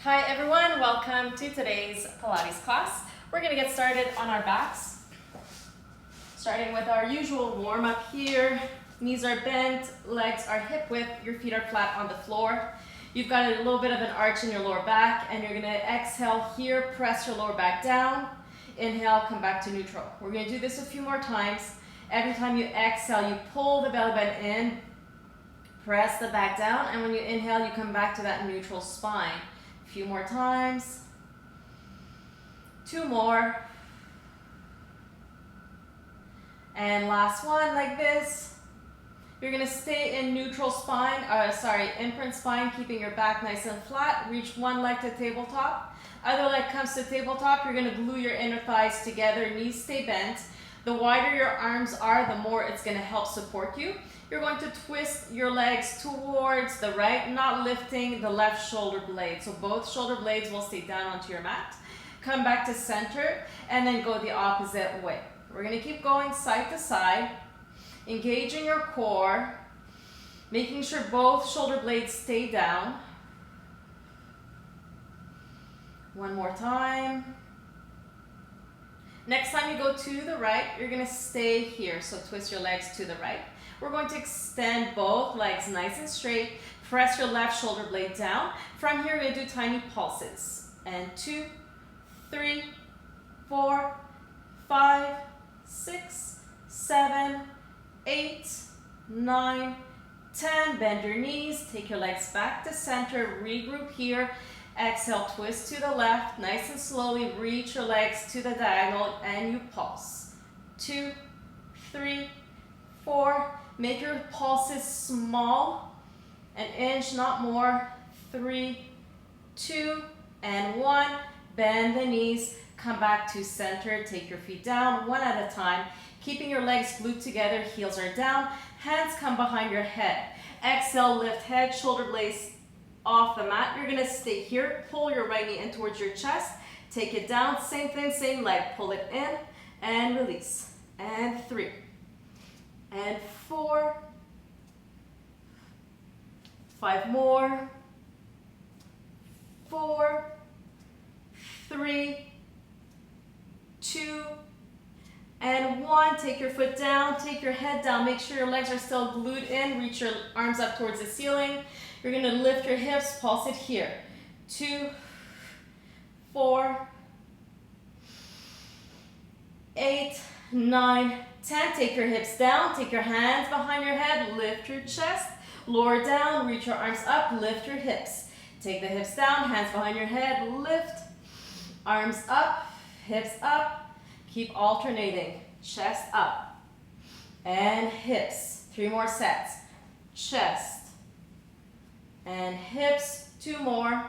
Hi everyone, welcome to today's Pilates class. We're going to get started on our backs. Starting with our usual warm up here. Knees are bent, legs are hip width, your feet are flat on the floor. You've got a little bit of an arch in your lower back and you're going to exhale here, press your lower back down. Inhale, come back to neutral. We're going to do this a few more times. Every time you exhale, you pull the belly button in, press the back down, and when you inhale, you come back to that neutral spine. A few more times. 2 more. And last one, like this. You're going to stay in neutral spine, imprint spine, keeping your back nice and flat. Reach one leg to tabletop. Other leg comes to tabletop. You're going to glue your inner thighs together. Knees stay bent. The wider your arms are, the more it's going to help support you. You're going to twist your legs towards the right, not lifting the left shoulder blade. So both shoulder blades will stay down onto your mat. Come back to center and then go the opposite way. We're going to keep going side to side, engaging your core, making sure both shoulder blades stay down. One more time. Next time you go to the right, you're going to stay here. So twist your legs to the right. We're going to extend both legs nice and straight. Press your left shoulder blade down. From here, we're going to do tiny pulses. And 2, 3, 4, 5, 6, 7, 8, 9, 10. Bend your knees. Take your legs back to center. Regroup here. Exhale, twist to the left. Nice and slowly reach your legs to the diagonal and you pulse. 2, 3, 4. Make your pulses small, an inch, not more. 3, 2, and 1. Bend the knees, come back to center, take your feet down, one at a time. Keeping your legs glued together, heels are down, hands come behind your head. Exhale, lift head, shoulder blades off the mat. You're gonna stay here, pull your right knee in towards your chest, take it down, same thing, same leg, pull it in, and release. And 3. And 4, 5 more, 4, 3, 2, and 1. Take your foot down, take your head down, make sure your legs are still glued in, reach your arms up towards the ceiling. You're going to lift your hips, pulse it here. 2, 4, 8, 9, 10. Take your hips down, take your hands behind your head, lift your chest, lower down, reach your arms up, lift your hips. Take the hips down, hands behind your head, lift, arms up, hips up. Keep alternating, chest up, and hips. 3 more sets, chest, and hips. 2 more,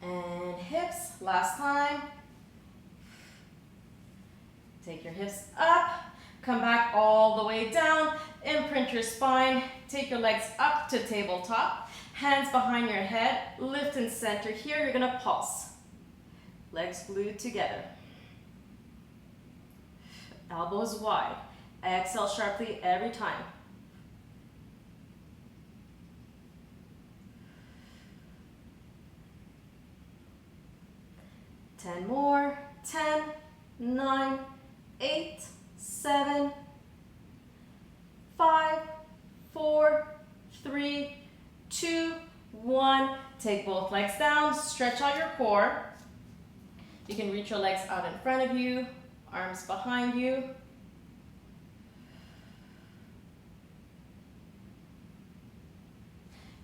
and hips. Last time. Take your hips up, come back all the way down, imprint your spine, take your legs up to tabletop, hands behind your head, lift and center here. You're gonna pulse. Legs glued together. Elbows wide. Exhale sharply every time. Ten more. 10, 9, 8, 7, 5, 4, 3, 2, 1. Take both legs down, stretch out your core. You can reach your legs out in front of you, arms behind you.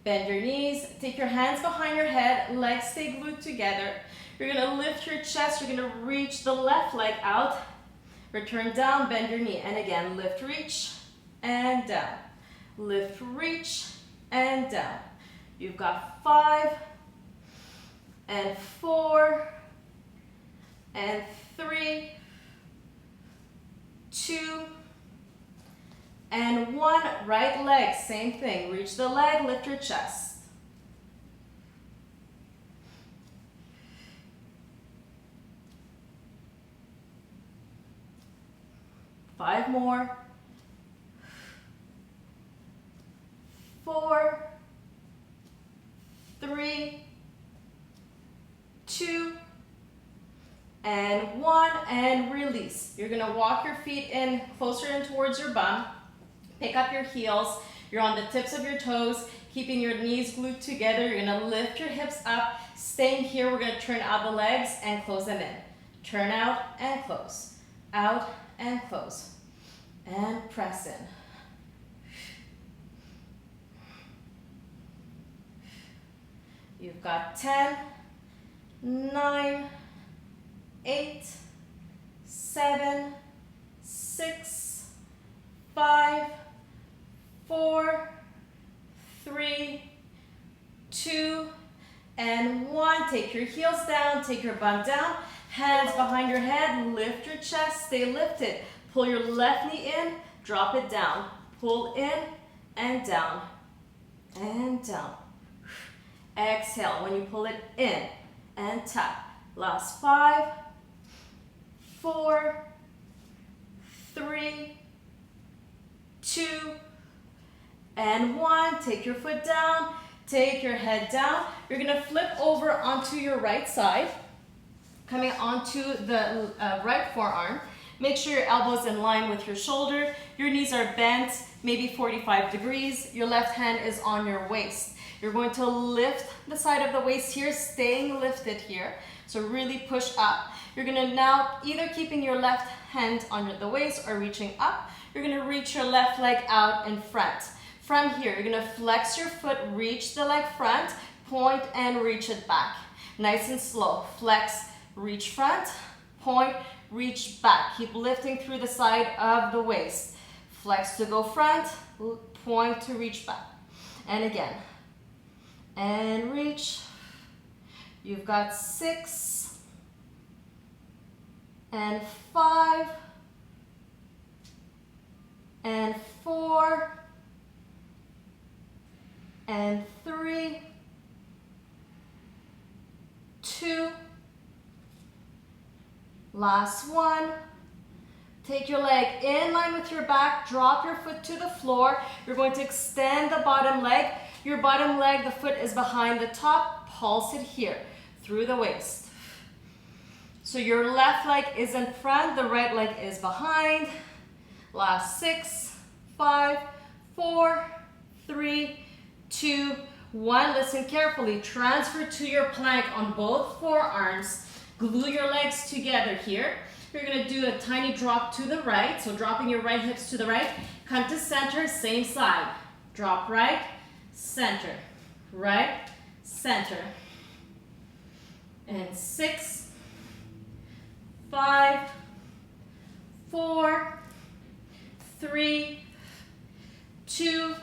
Bend your knees, take your hands behind your head, legs stay glued together. You're going to lift your chest, you're going to reach the left leg out. Return down, bend your knee, and again, lift, reach, and down. Lift, reach, and down. You've got 5, and 4, and 3, 2, and 1. Right leg, same thing. Reach the leg, lift your chest. 5 more. 4, 2, and 1, and release. You're gonna walk your feet in, closer in towards your bum. Pick up your heels. You're on the tips of your toes, keeping your knees glued together. You're gonna lift your hips up. Staying here, we're gonna turn out the legs and close them in. Turn out and close. Out and close. And press in. You've got 10, 9, 8, 7, 6, 5, 4, 3, 2, and 1. Take your heels down, take your bum down, hands behind your head, lift your chest, stay lifted. Pull your left knee in, drop it down. Pull in and down, and down. Exhale when you pull it in and tap. Last 5, 4, 3, 2, and 1. Take your foot down, take your head down. You're gonna flip over onto your right side, coming onto the right forearm. Make sure your elbow's in line with your shoulder. Your knees are bent, maybe 45 degrees. Your left hand is on your waist. You're going to lift the side of the waist here, staying lifted here. So really push up. You're gonna now either keeping your left hand on the waist or reaching up. You're gonna reach your left leg out in front. From here, you're gonna flex your foot, reach the leg front, point and reach it back. Nice and slow. Flex, reach front, point, reach back. Keep lifting through the side of the waist. Flex to go front, point to reach back. And again. And reach. You've got 6 and 5 and 4 and 3, 2, last 1. Take your leg in line with your back, drop your foot to the floor. You're going to extend the bottom leg. Your bottom leg, the foot is behind the top. Pulse it here through the waist. So your left leg is in front, the right leg is behind. Last 6, 5, 4, 3, 2, 1. Listen carefully. Transfer to your plank on both forearms. Glue your legs together here. You're going to do a tiny drop to the right. So dropping your right hips to the right. Come to center, same side. Drop right, center, right, center. And 6, 5, 4, 3, 2,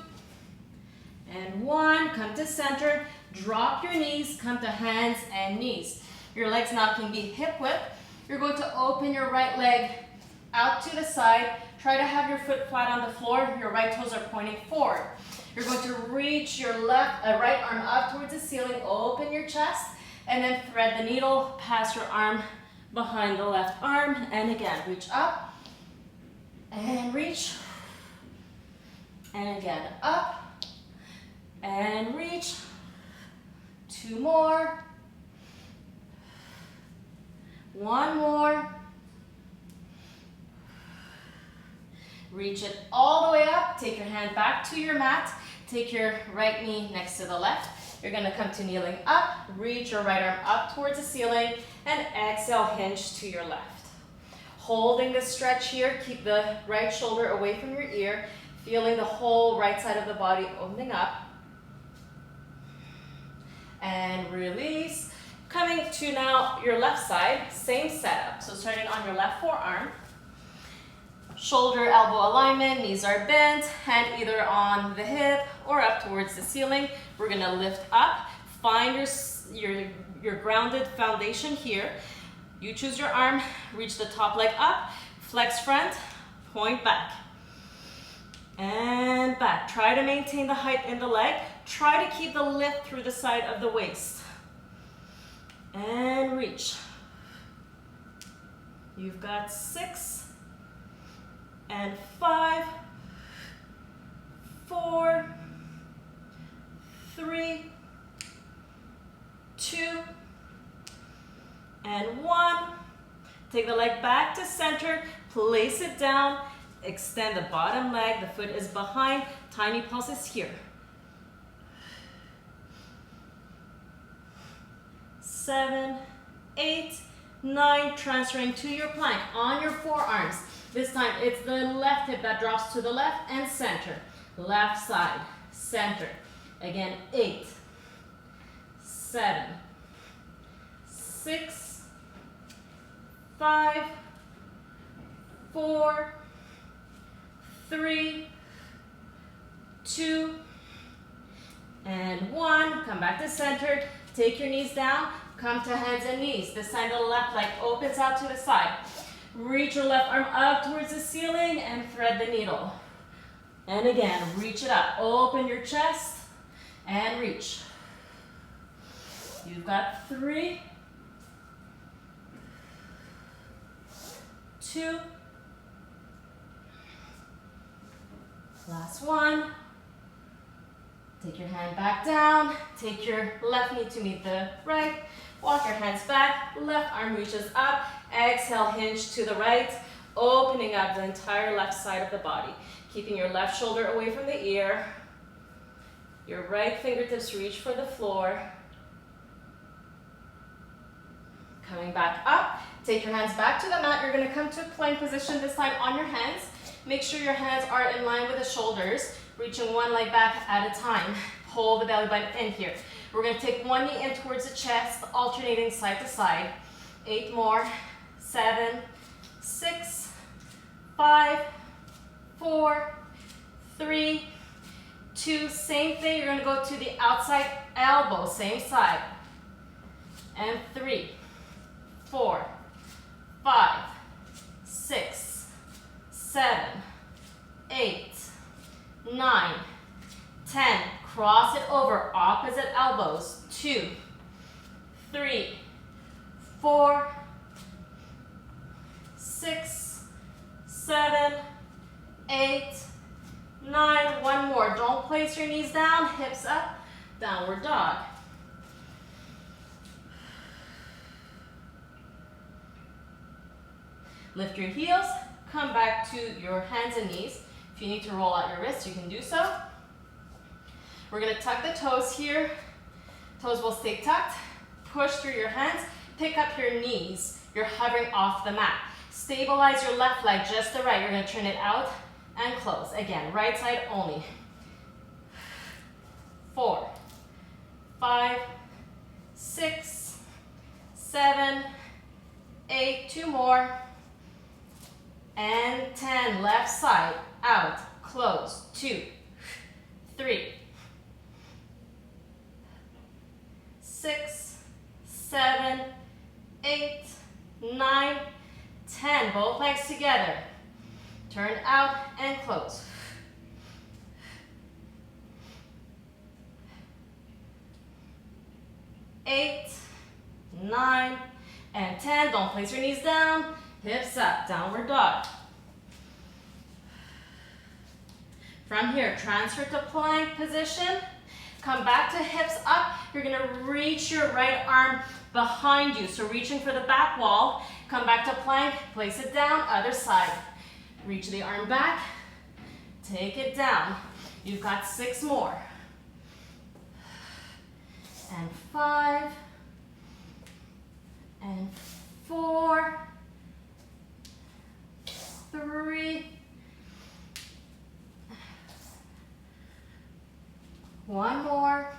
and 1. Come to center. Drop your knees. Come to hands and knees. Your legs now can be hip width. You're going to open your right leg out to the side. Try to have your foot flat on the floor. Your right toes are pointing forward. You're going to reach your right arm up towards the ceiling. Open your chest. And then thread the needle past your arm behind the left arm. And again, reach up. And reach. And again, up. And reach. 2 more. 1 more. Reach it all the way up. Take your hand back to your mat. Take your right knee next to the left. You're going to come to kneeling up. Reach your right arm up towards the ceiling. And exhale, hinge to your left. Holding the stretch here. Keep the right shoulder away from your ear. Feeling the whole right side of the body opening up. And release. Coming to now your left side, same setup. So starting on your left forearm. Shoulder, elbow alignment, knees are bent, hand either on the hip or up towards the ceiling. We're gonna lift up. Find your grounded foundation here. You choose your arm, reach the top leg up, flex front, point back. And back. Try to maintain the height in the leg. Try to keep the lift through the side of the waist. And reach. You've got 6 and 5, 4, 3, 2, and 1. Take the leg back to center, place it down, extend the bottom leg, the foot is behind, tiny pulses here. 7, 8, 9, transferring to your plank on your forearms. This time it's the left hip that drops to the left and center. Left side, center. Again, 8, 7, 6, 5, 4, 3, 2, and 1. Come back to center. Take your knees down. Come to hands and knees. This time the left leg opens out to the side. Reach your left arm up towards the ceiling and thread the needle. And again, reach it up. Open your chest and reach. You've got 3, 2, last 1. Take your hand back down. Take your left knee to meet the right. Walk your hands back. Left arm reaches up. Exhale, hinge to the right. Opening up the entire left side of the body. Keeping your left shoulder away from the ear. Your right fingertips reach for the floor. Coming back up. Take your hands back to the mat. You're going to come to plank position this time on your hands. Make sure your hands are in line with the shoulders. Reaching one leg back at a time. Pull the belly button in here. We're going to take one knee in towards the chest, alternating side to side. 8 more. 7, 6, 5, 4, 3, 2. Same thing. You're going to go to the outside elbow, same side. And 3, 4, 5, 6, 7, 8, 9, 10. Cross it over, opposite elbows. 2, 3, 4, 6, 7, 8, 9. One more. Don't place your knees down, hips up, downward dog. Lift your heels, come back to your hands and knees. If you need to roll out your wrists, you can do so. We're going to tuck the toes here. Toes will stay tucked. Push through your hands. Pick up your knees. You're hovering off the mat. Stabilize your left leg just the right. You're going to turn it out and close. Again, right side only. 4, 5, 6, 7, 8. 2 more. And 10. Left side. Out. Close. 2, 3, 6, 7, 8, 9, 10. Both legs together. Turn out and close. 8, 9, and 10. Don't place your knees down. Hips up. Downward dog. From here, transfer to plank position. Come back to hips up. You're going to reach your right arm behind you. So reaching for the back wall. Come back to plank. Place it down. Other side. Reach the arm back. Take it down. You've got 6 more. And 5. And 4. 3. 1 more.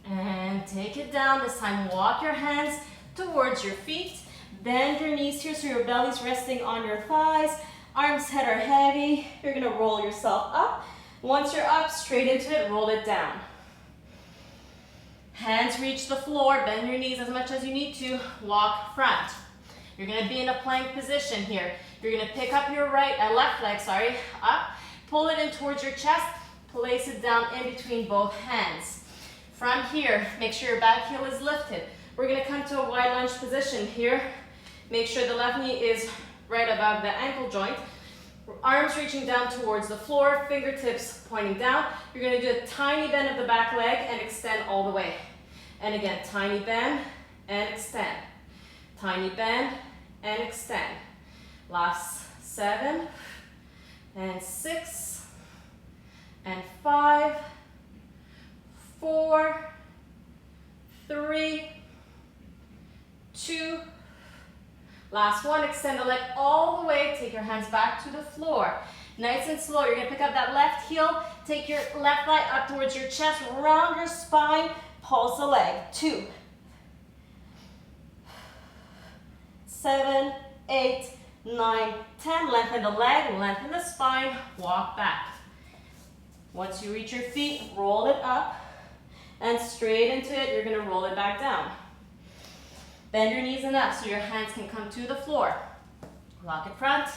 And take it down. This time walk your hands towards your feet. Bend your knees here so your belly's resting on your thighs. Arms, head are heavy. You're going to roll yourself up. Once you're up, straight into it, roll it down. Hands reach the floor. Bend your knees as much as you need to. Walk front. You're going to be in a plank position here. You're going to pick up your left leg, up. Pull it in towards your chest. Place it down in between both hands. From here, make sure your back heel is lifted. We're going to come to a wide lunge position here. Make sure the left knee is right above the ankle joint. Arms reaching down towards the floor, fingertips pointing down. You're going to do a tiny bend of the back leg and extend all the way. And again, tiny bend and extend. Tiny bend and extend. Last 7 and 6 and 5, 4, 3, 2. Last one, extend the leg all the way. Take your hands back to the floor. Nice and slow. You're going to pick up that left heel. Take your left thigh up towards your chest. Round your spine. Pulse the leg. 2, 7, 8, 9, 10. Lengthen the leg. Lengthen the spine. Walk back. Once you reach your feet, roll it up. And straight into it, you're going to roll it back down. Bend your knees enough so your hands can come to the floor. Lock it front.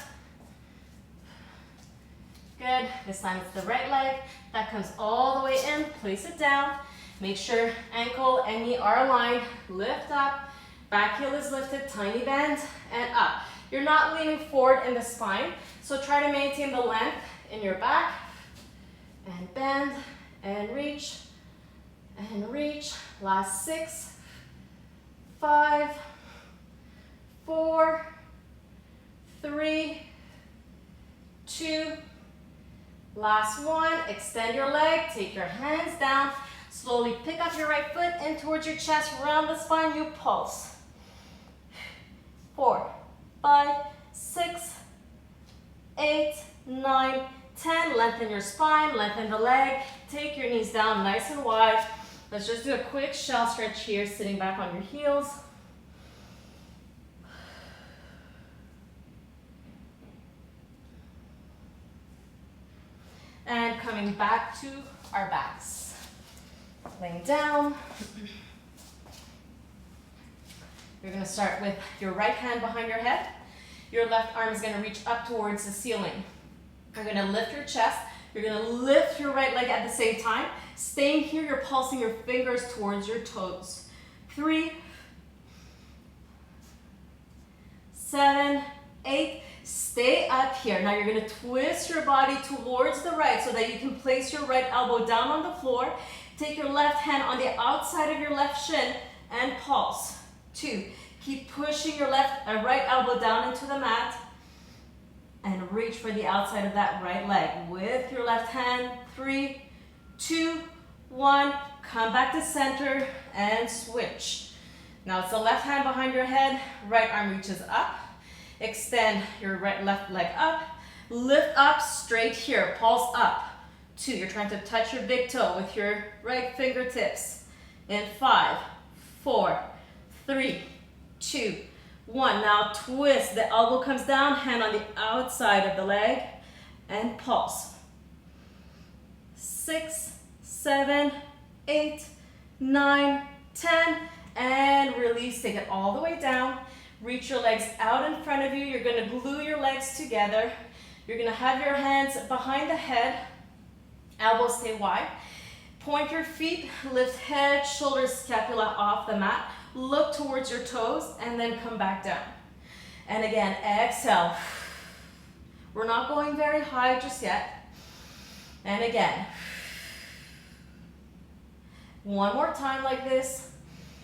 Good. This time it's the right leg. That comes all the way in. Place it down. Make sure ankle and knee are aligned. Lift up. Back heel is lifted. Tiny bend and up. You're not leaning forward in the spine, so try to maintain the length in your back. And bend and reach. And reach. Last 6, 5, 4, 3, 2. Last one. Extend your leg. Take your hands down. Slowly pick up your right foot in towards your chest. Round the spine. You pulse. 4, 5, 6, 8, 9, 10. Lengthen your spine. Lengthen the leg. Take your knees down nice and wide. Let's just do a quick shell stretch here, sitting back on your heels. And coming back to our backs. Laying down. You're going to start with your right hand behind your head. Your left arm is going to reach up towards the ceiling. You're going to lift your chest. You're going to lift your right leg at the same time. Staying here, you're pulsing your fingers towards your toes. 3, 7, 8. Stay up here. Now you're going to twist your body towards the right so that you can place your right elbow down on the floor. Take your left hand on the outside of your left shin and pulse. 2. Keep pushing your right elbow down into the mat and reach for the outside of that right leg with your left hand. 3, 2, 1. Come back to center and switch. Now it's the left hand behind your head. Right arm reaches up. Extend your left leg up. Lift up straight here. Pulse up. 2. You're trying to touch your big toe with your right fingertips. In 5, 4, 3, 2, 1. Now twist. The elbow comes down. Hand on the outside of the leg. And pulse. 6, 7, 8, 9, 10. And release. Take it all the way down. Reach your legs out in front of you. You're going to glue your legs together. You're going to have your hands behind the head. Elbows stay wide. Point your feet. Lift head, shoulders, scapula off the mat. Look towards your toes and then come back down. And again, exhale. We're not going very high just yet. And again. One more time like this.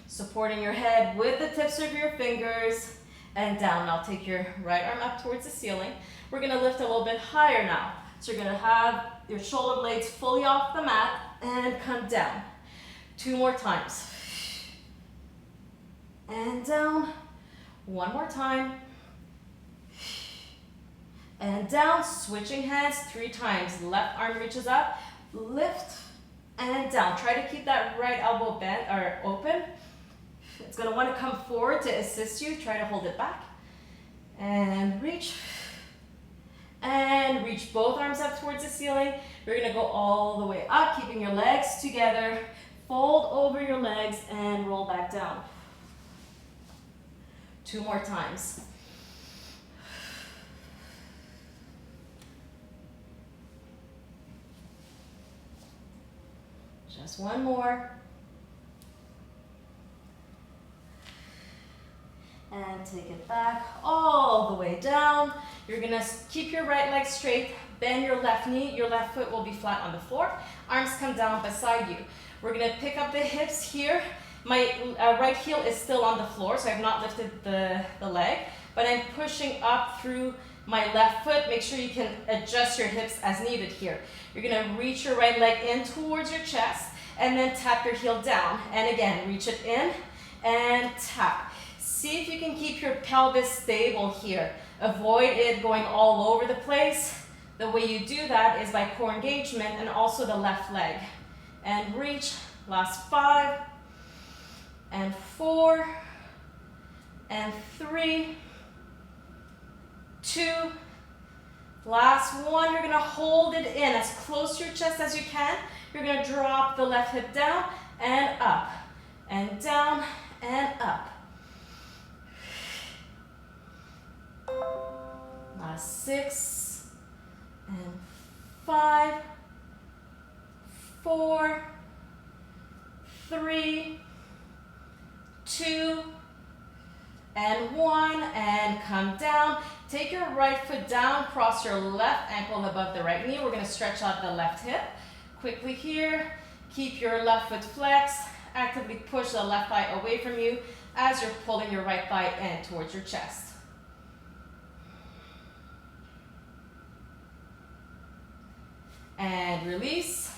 Supporting your head with the tips of your fingers and down. Now take your right arm up towards the ceiling. We're going to lift a little bit higher now. So you're going to have your shoulder blades fully off the mat and come down. 2 more times. And down. 1 more time. And down. Switching hands 3 times. Left arm reaches up. Lift and down. Try to keep that right elbow bent or open. It's going to want to come forward to assist you. Try to hold it back. And reach. And reach both arms up towards the ceiling. You're going to go all the way up, keeping your legs together. Fold over your legs and roll back down. 2 more times. Just 1 more. And take it back all the way down. You're going to keep your right leg straight. Bend your left knee. Your left foot will be flat on the floor. Arms come down beside you. We're going to pick up the hips here. My right heel is still on the floor, so I have not lifted the leg, but I'm pushing up through my left foot. Make sure you can adjust your hips as needed here. You're gonna reach your right leg in towards your chest and then tap your heel down. And again, reach it in and tap. See if you can keep your pelvis stable here. Avoid it going all over the place. The way you do that is by core engagement and also the left leg. And reach, last 5, and 4, and 3, 2, last 1. You're gonna hold it in as close to your chest as you can. You're gonna drop the left hip down and up, and down and up. Last 6, and 5, 4, 3, 2, and 1, and come down. Take your right foot down, cross your left ankle above the right knee. We're going to stretch out the left hip. Quickly here, keep your left foot flexed. Actively push the left thigh away from you as you're pulling your right thigh in towards your chest. And release.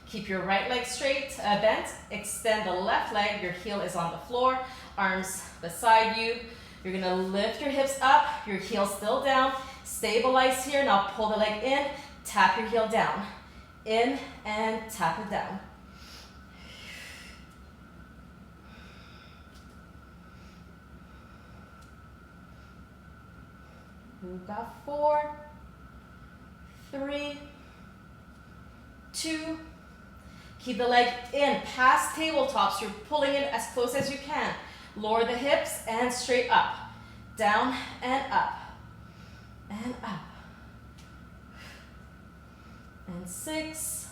Keep your right leg straight, bent. Extend the left leg. Your heel is on the floor. Arms beside you. You're gonna lift your hips up. Your heel still down. Stabilize here. Now pull the leg in. Tap your heel down. In and tap it down. We've got 4, 3, 2. Keep the leg in past tabletops. You're pulling it as close as you can. Lower the hips and straight up. Down and up. And up. And 6.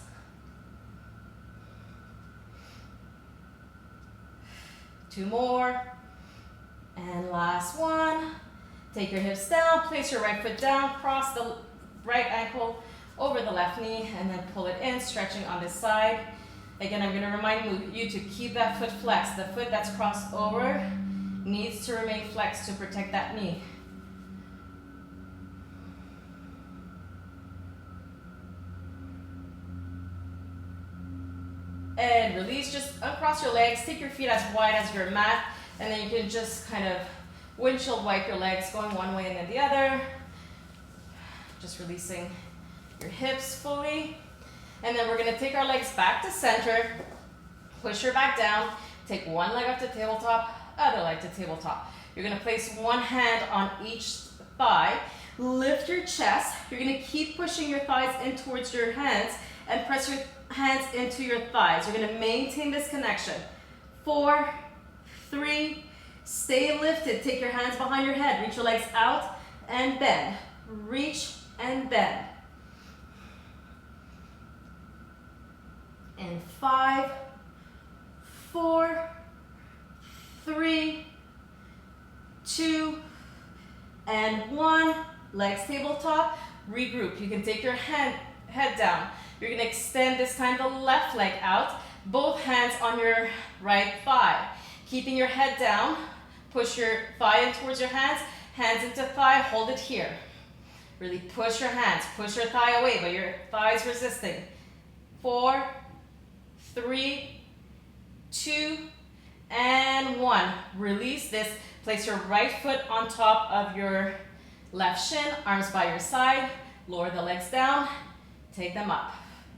2 more. And last 1. Take your hips down. Place your right foot down. Cross the right ankle over the left knee and then pull it in, stretching on this side. Again, I'm going to remind you to keep that foot flexed. The foot that's crossed over needs to remain flexed to protect that knee. And release, just uncross your legs, take your feet as wide as your mat, and then you can just kind of windshield wipe your legs, going one way and then the other. Just releasing your hips fully. And then we're gonna take our legs back to center, push her back down, take one leg up to tabletop, other leg to tabletop. You're gonna place one hand on each thigh, lift your chest. You're gonna keep pushing your thighs in towards your hands and press your hands into your thighs. You're gonna maintain this connection. 4, 3, stay lifted. Take your hands behind your head, reach your legs out and bend. Reach and bend. And 5, 4, 3, 2, and 1. Legs tabletop. Regroup. You can take your head down. You're going to extend this time the left leg out. Both hands on your right thigh. Keeping your head down. Push your thigh in towards your hands. Hands into thigh. Hold it here. Really push your hands. Push your thigh away, but your thigh is resisting. 4, 3, 2, and 1. Release this. Place your right foot on top of your left shin, arms by your side. Lower the legs down. Take them up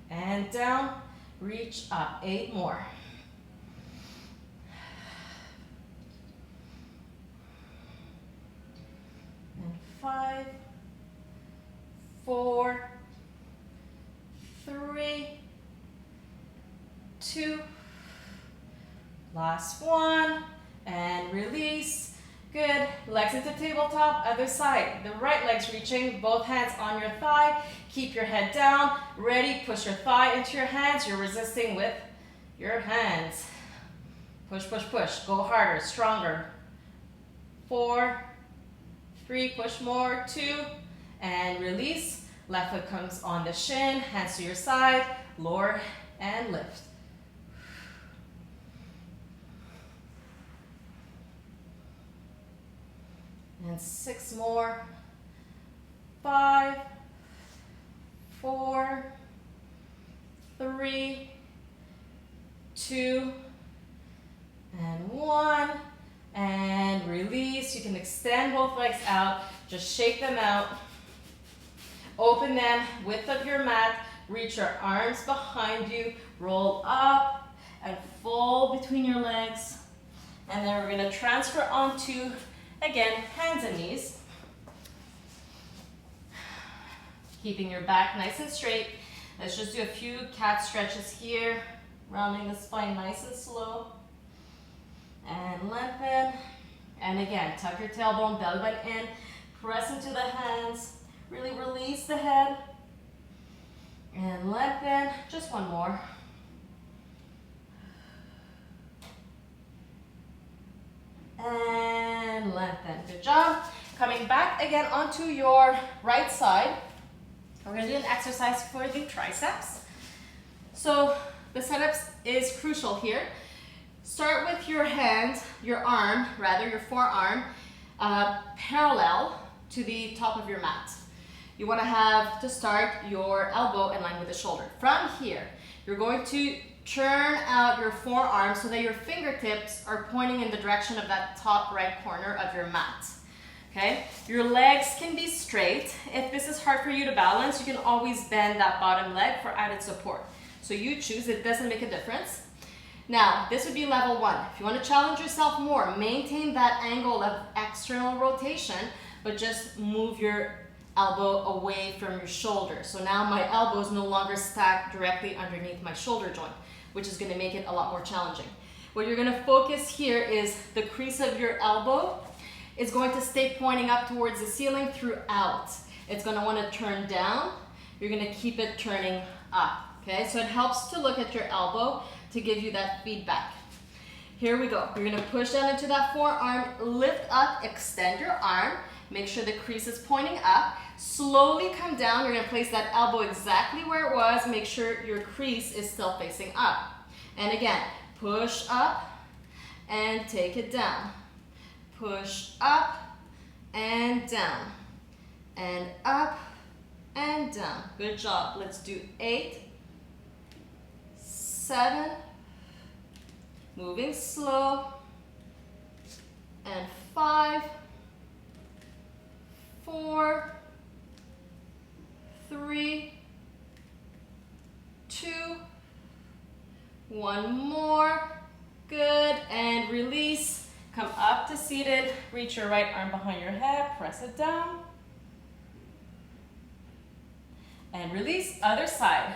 and down. Reach up. 8 more. And 5, 4, 3, 2, last 1, and release. Good. Legs into tabletop, other side. The right leg's reaching, both hands on your thigh. Keep your head down. Ready, push your thigh into your hands. You're resisting with your hands. Push, push, push. Go harder, stronger. 4, 3, push more, 2, and release. Left foot comes on the shin, hands to your side, lower and lift. And 6 more. 5, 4, 3, 2, and 1. And release. You can extend both legs out. Just shake them out. Open them, width of your mat. Reach your arms behind you. Roll up and fold between your legs. And then we're going to transfer onto, again, hands and knees. Keeping your back nice and straight. Let's just do a few cat stretches here. Rounding the spine nice and slow. And lengthen. And again, tuck your tailbone, belly button in. Press into the hands. Really release the head. And lengthen. Just one more. And lengthen. Good job. Coming back again onto your right side. We're going to do an exercise for the triceps. So the setup is crucial here. Start with your hand, your forearm, parallel to the top of your mat. You want to have to start your elbow in line with the shoulder. From here, you're going to turn out your forearm so that your fingertips are pointing in the direction of that top right corner of your mat. Okay? Your legs can be straight. If this is hard for you to balance, you can always bend that bottom leg for added support. So you choose, it doesn't make a difference. Now, this would be level 1. If you want to challenge yourself more, maintain that angle of external rotation, but just move your elbow away from your shoulder. So now my elbow is no longer stacked directly underneath my shoulder joint, which is going to make it a lot more challenging. What you're going to focus here is the crease of your elbow is going to stay pointing up towards the ceiling throughout. It's going to want to turn down. You're going to keep it turning up. Okay, so it helps to look at your elbow to give you that feedback. Here we go. You're going to push down into that forearm, lift up, extend your arm. Make sure the crease is pointing up. Slowly come down. You're going to place that elbow exactly where it was. Make sure your crease is still facing up. And again, push up and take it down. Push up and down. And up and down. Good job. Let's do 8, 7, moving slow, and 5, 4, 3, 2, 1 more. Good, and release. Come up to seated, reach your right arm behind your head, press it down. And release, other side.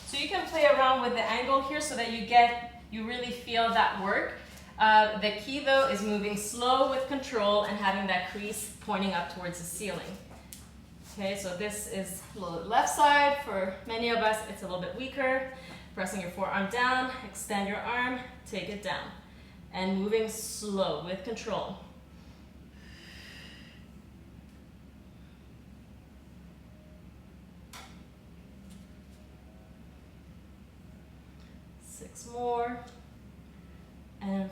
So you can play around with the angle here so that you really feel that work. The key though is moving slow with control and having that crease pointing up towards the ceiling. Okay, so this is a little bit left side. For many of us, it's a little bit weaker. Pressing your forearm down, extend your arm, take it down. And moving slow with control. Six more. And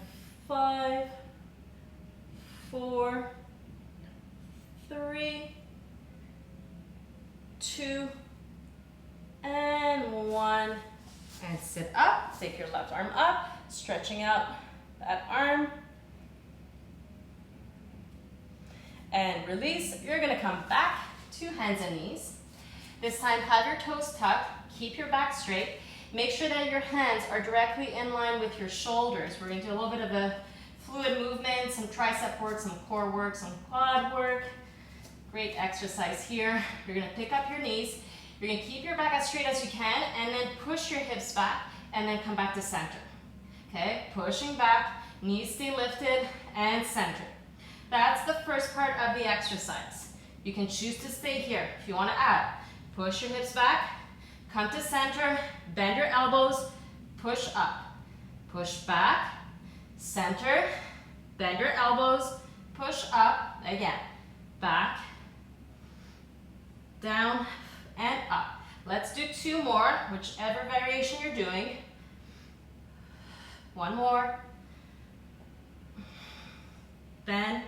5, 4, 3, 2, and 1. And sit up. Take your left arm up, stretching out that arm. And release. You're going to come back to hands and knees. This time, have your toes tucked. Keep your back straight. Make sure that your hands are directly in line with your shoulders. We're going to do a little bit of a fluid movement, some tricep work, some core work, some quad work. Great exercise here. You're going to pick up your knees. You're going to keep your back as straight as you can and then push your hips back and then come back to center. Okay, pushing back, knees stay lifted and center. That's the first part of the exercise. You can choose to stay here. If you want to add, push your hips back, come to center, bend your elbows, push up, push back, center, bend your elbows, push up, again, back, down, and up. Let's do 2 more, whichever variation you're doing. 1 more. Bend,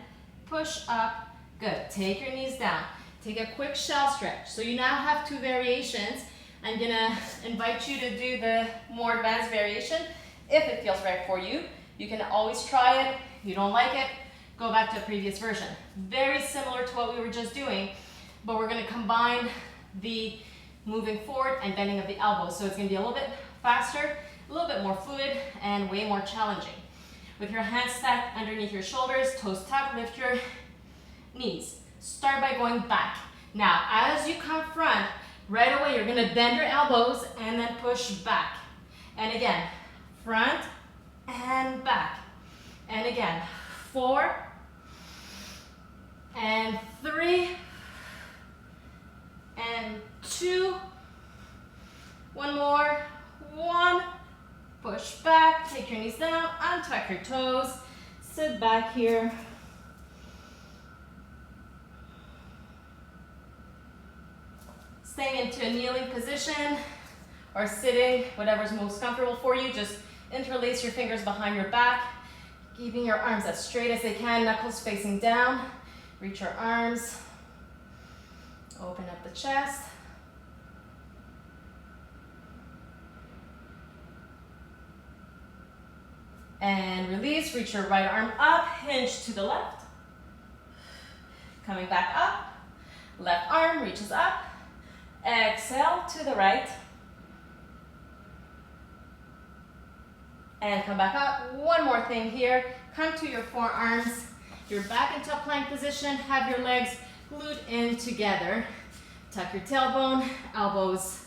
push up. Good. Take your knees down. Take a quick shell stretch. So you now have 2 variations. I'm gonna invite you to do the more advanced variation if it feels right for you. You can always try it. If you don't like it, go back to a previous version. Very similar to what we were just doing, but we're gonna combine the moving forward and bending of the elbows. So it's gonna be a little bit faster, a little bit more fluid, and way more challenging. With your hands stacked underneath your shoulders, toes tucked, lift your knees. Start by going back. Now, as you come front, right away you're gonna bend your elbows and then push back. And again, front and back. And again, 4 and 3 and 2. One more. 1. Push back, take your knees down, untuck your toes, sit back here. Staying into a kneeling position or sitting, whatever's most comfortable for you. Just interlace your fingers behind your back, keeping your arms as straight as they can, knuckles facing down. Reach your arms, open up the chest. And release, reach your right arm up, hinge to the left. Coming back up, left arm reaches up. Exhale to the right. And come back up. One more thing here. Come to your forearms. You're back into a plank position. Have your legs glued in together. Tuck your tailbone, elbows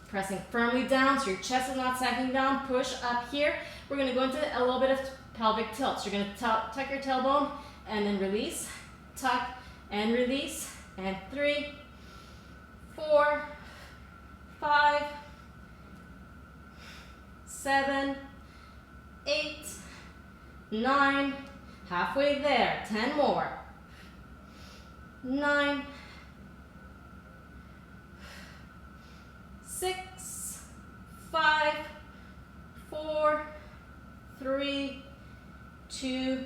pressing firmly down so your chest is not sagging down. Push up here. We're going to go into a little bit of pelvic tilt. So you're going to tuck your tailbone and then release. Tuck and release. And 3, 4, 5, 7, 8, 9, halfway there, 10 more. 9, 6, 5, 4, 3, 2,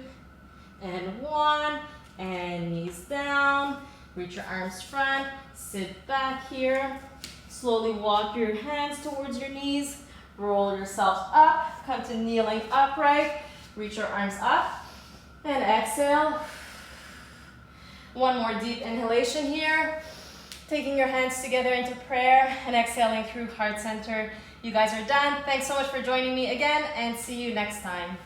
and 1, and knees down. Reach your arms front, sit back here. Slowly walk your hands towards your knees. Roll yourself up, come to kneeling upright. Reach your arms up, and exhale. One more deep inhalation here. Taking your hands together into prayer and exhaling through heart center. You guys are done. Thanks so much for joining me again, and see you next time.